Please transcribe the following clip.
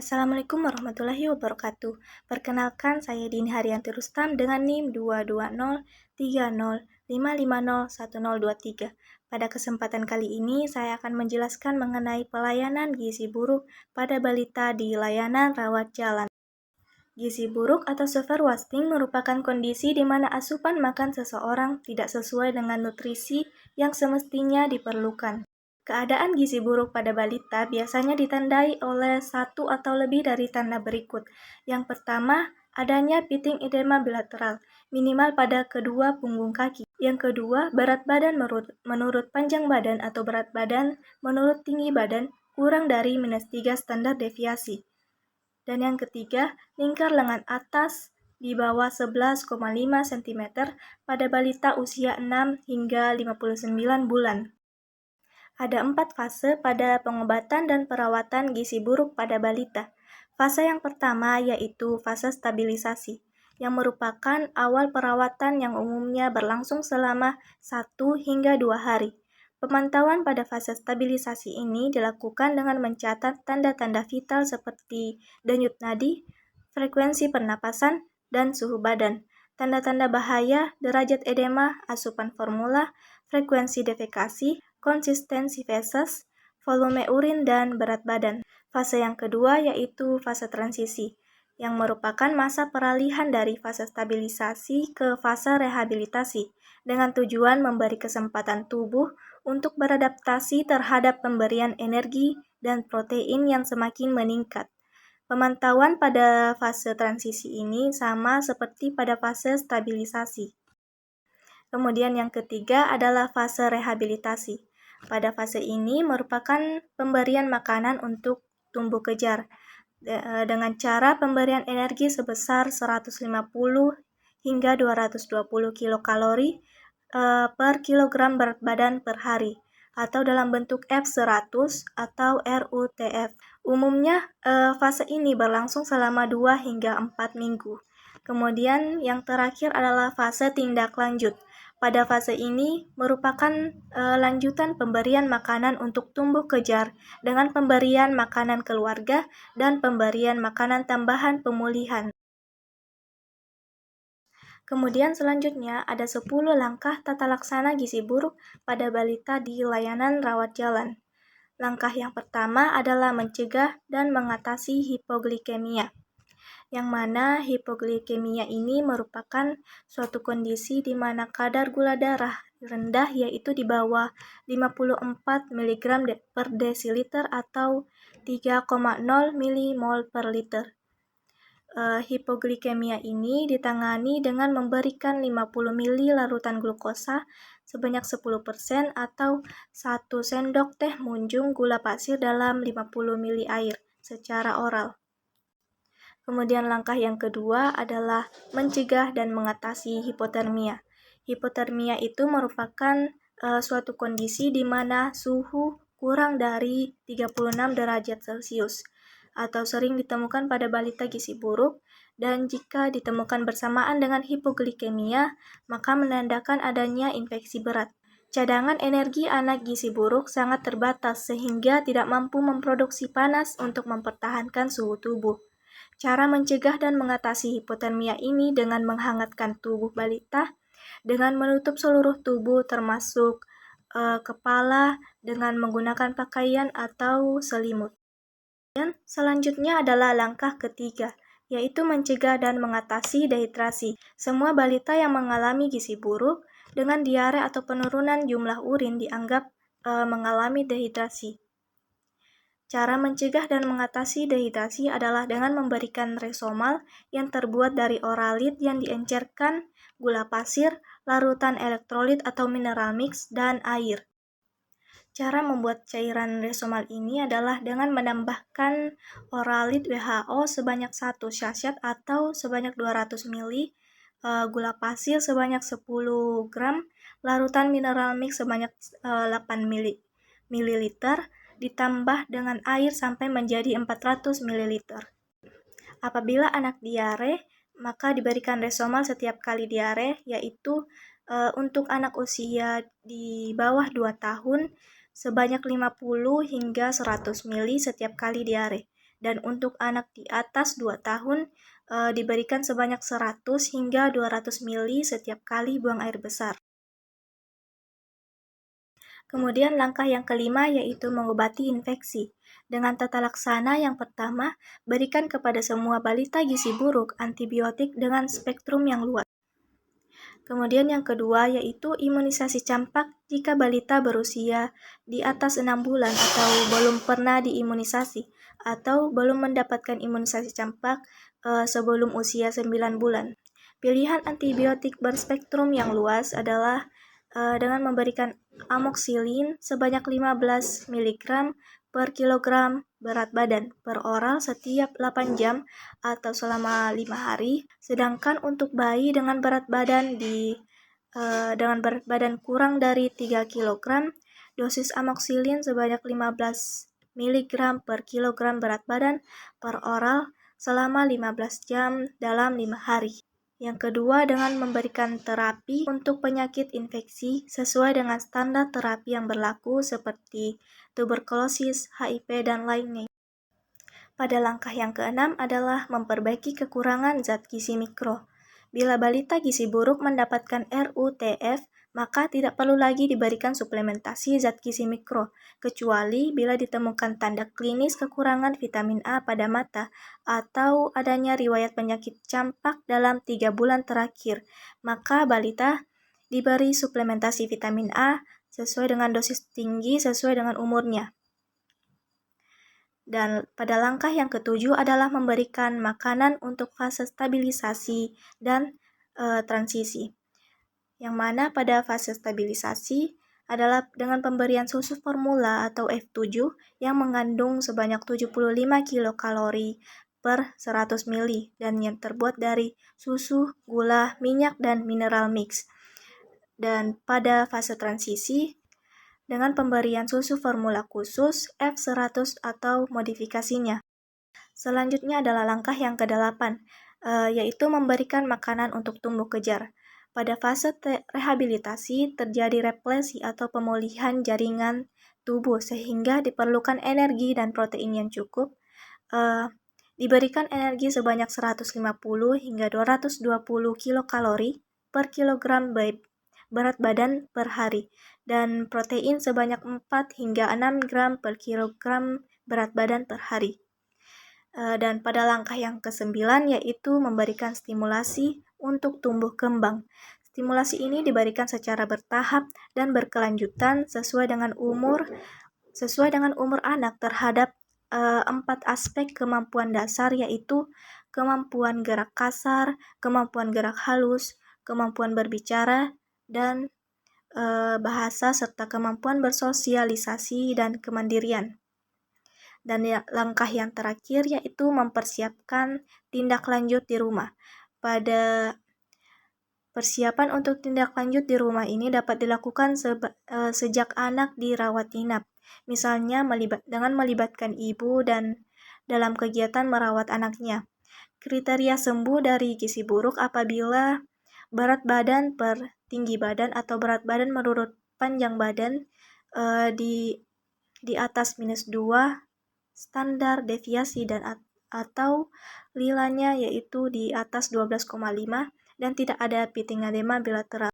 Assalamualaikum warahmatullahi wabarakatuh. Perkenalkan, saya Dini Haryanti Rustam dengan NIM 22030550103. Pada kesempatan kali ini, saya akan menjelaskan mengenai pelayanan gizi buruk pada balita di layanan rawat jalan. Gizi buruk atau severe wasting merupakan kondisi di mana asupan makan seseorang tidak sesuai dengan nutrisi yang semestinya diperlukan. Keadaan gizi buruk pada balita biasanya ditandai oleh satu atau lebih dari tanda berikut. Yang pertama, adanya pitting edema bilateral, minimal pada kedua punggung kaki. Yang kedua, berat badan menurut panjang badan atau berat badan menurut tinggi badan kurang dari -3 standar deviasi. Dan yang ketiga, lingkar lengan atas di bawah 11,5 cm pada balita usia 6 hingga 59 bulan. Ada 4 fase pada pengobatan dan perawatan gizi buruk pada balita. Fase yang pertama yaitu fase stabilisasi, yang merupakan awal perawatan yang umumnya berlangsung selama 1 hingga 2 hari. Pemantauan pada fase stabilisasi ini dilakukan dengan mencatat tanda-tanda vital seperti denyut nadi, frekuensi pernapasan, dan suhu badan. Tanda-tanda bahaya, derajat edema, asupan formula, frekuensi defekasi, konsistensi feses, volume urin, dan berat badan. Fase yang kedua yaitu fase transisi, yang merupakan masa peralihan dari fase stabilisasi ke fase rehabilitasi, dengan tujuan memberi kesempatan tubuh untuk beradaptasi terhadap pemberian energi dan protein yang semakin meningkat. Pemantauan pada fase transisi ini sama seperti pada fase stabilisasi. Kemudian yang ketiga adalah fase rehabilitasi. Pada fase ini merupakan pemberian makanan untuk tumbuh kejar dengan cara pemberian energi sebesar 150 hingga 220 kilokalori per kilogram berat badan per hari, atau dalam bentuk F100 atau RUTF. Umumnya fase ini berlangsung selama 2 hingga 4 minggu. Kemudian yang terakhir adalah fase tindak lanjut. Pada fase ini merupakan lanjutan pemberian makanan untuk tumbuh kejar dengan pemberian makanan keluarga dan pemberian makanan tambahan pemulihan. Kemudian selanjutnya ada 10 langkah tata laksana gizi buruk pada balita di layanan rawat jalan. Langkah yang pertama adalah mencegah dan mengatasi hipoglikemia, yang mana hipoglikemia ini merupakan suatu kondisi di mana kadar gula darah rendah yaitu di bawah 54 mg per desiliter atau 3,0 mmol per liter. Hipoglikemia ini ditangani dengan memberikan 50 ml larutan glukosa sebanyak 10% atau 1 sendok teh munjung gula pasir dalam 50 ml air secara oral. Kemudian langkah yang kedua adalah mencegah dan mengatasi hipotermia. Hipotermia itu merupakan suatu kondisi di mana suhu kurang dari 36 derajat Celcius atau sering ditemukan pada balita gizi buruk, dan jika ditemukan bersamaan dengan hipoglikemia, maka menandakan adanya infeksi berat. Cadangan energi anak gizi buruk sangat terbatas sehingga tidak mampu memproduksi panas untuk mempertahankan suhu tubuh. Cara mencegah dan mengatasi hipotermia ini dengan menghangatkan tubuh balita dengan menutup seluruh tubuh termasuk kepala dengan menggunakan pakaian atau selimut. Dan selanjutnya adalah langkah ketiga, yaitu mencegah dan mengatasi dehidrasi. Semua balita yang mengalami gizi buruk dengan diare atau penurunan jumlah urin dianggap mengalami dehidrasi. Cara mencegah dan mengatasi dehidrasi adalah dengan memberikan Resomal yang terbuat dari oralit yang diencerkan, gula pasir, larutan elektrolit atau mineral mix, dan air. Cara membuat cairan Resomal ini adalah dengan menambahkan oralit WHO sebanyak 1 sachet atau sebanyak 200 ml, gula pasir sebanyak 10 gram, larutan mineral mix sebanyak 8 ml, ditambah dengan air sampai menjadi 400 ml. Apabila anak diare, maka diberikan Resomal setiap kali diare, yaitu untuk anak usia di bawah 2 tahun sebanyak 50 hingga 100 ml setiap kali diare. Dan untuk anak di atas 2 tahun diberikan sebanyak 100 hingga 200 ml setiap kali buang air besar. Kemudian langkah yang kelima yaitu mengobati infeksi. Dengan tata laksana yang pertama, berikan kepada semua balita gizi buruk antibiotik dengan spektrum yang luas. Kemudian yang kedua yaitu imunisasi campak jika balita berusia di atas 6 bulan atau belum pernah diimunisasi atau belum mendapatkan imunisasi campak sebelum usia 9 bulan. Pilihan antibiotik berspektrum yang luas adalah dengan memberikan amoxicillin sebanyak 15 mg per kilogram berat badan per oral setiap 8 jam atau selama 5 hari. Sedangkan untuk bayi dengan berat badan kurang dari 3 kg, dosis amoxicillin sebanyak 15 mg per kilogram berat badan per oral selama 15 jam dalam 5 hari. Yang kedua, dengan memberikan terapi untuk penyakit infeksi sesuai dengan standar terapi yang berlaku seperti tuberkulosis, HIV, dan lainnya. Pada langkah yang keenam adalah memperbaiki kekurangan zat gizi mikro. Bila balita gizi buruk mendapatkan RUTF, maka tidak perlu lagi diberikan suplementasi zat gizi mikro, kecuali bila ditemukan tanda klinis kekurangan vitamin A pada mata atau adanya riwayat penyakit campak dalam 3 bulan terakhir, maka balita diberi suplementasi vitamin A sesuai dengan dosis tinggi sesuai dengan umurnya. Dan pada langkah yang ketujuh adalah memberikan makanan untuk fase stabilisasi dan transisi. Yang mana pada fase stabilisasi adalah dengan pemberian susu formula atau F7 yang mengandung sebanyak 75 kilokalori per 100 ml dan yang terbuat dari susu, gula, minyak, dan mineral mix. Dan pada fase transisi dengan pemberian susu formula khusus F100 atau modifikasinya. Selanjutnya adalah langkah yang ke-8, yaitu memberikan makanan untuk tumbuh kejar. Pada fase rehabilitasi terjadi replesi atau pemulihan jaringan tubuh sehingga diperlukan energi dan protein yang cukup. Diberikan energi sebanyak 150 hingga 220 kilokalori per kilogram berat badan per hari dan protein sebanyak 4 hingga 6 gram per kilogram berat badan per hari. Dan pada langkah yang ke-9 yaitu memberikan stimulasi untuk tumbuh kembang. Stimulasi ini diberikan secara bertahap dan berkelanjutan sesuai dengan umur anak terhadap 4 aspek kemampuan dasar yaitu kemampuan gerak kasar, kemampuan gerak halus, kemampuan berbicara, dan bahasa serta kemampuan bersosialisasi dan kemandirian. Dan langkah yang terakhir yaitu mempersiapkan tindak lanjut di rumah. Pada persiapan untuk tindak lanjut di rumah ini dapat dilakukan sejak anak dirawat inap. Misalnya dengan melibatkan ibu dan dalam kegiatan merawat anaknya. Kriteria sembuh dari gizi buruk apabila berat badan per tinggi badan atau berat badan menurut panjang badan di atas -2 standar deviasi dan atau lilanya yaitu di atas 12,5 dan tidak ada pitting edema bilateral.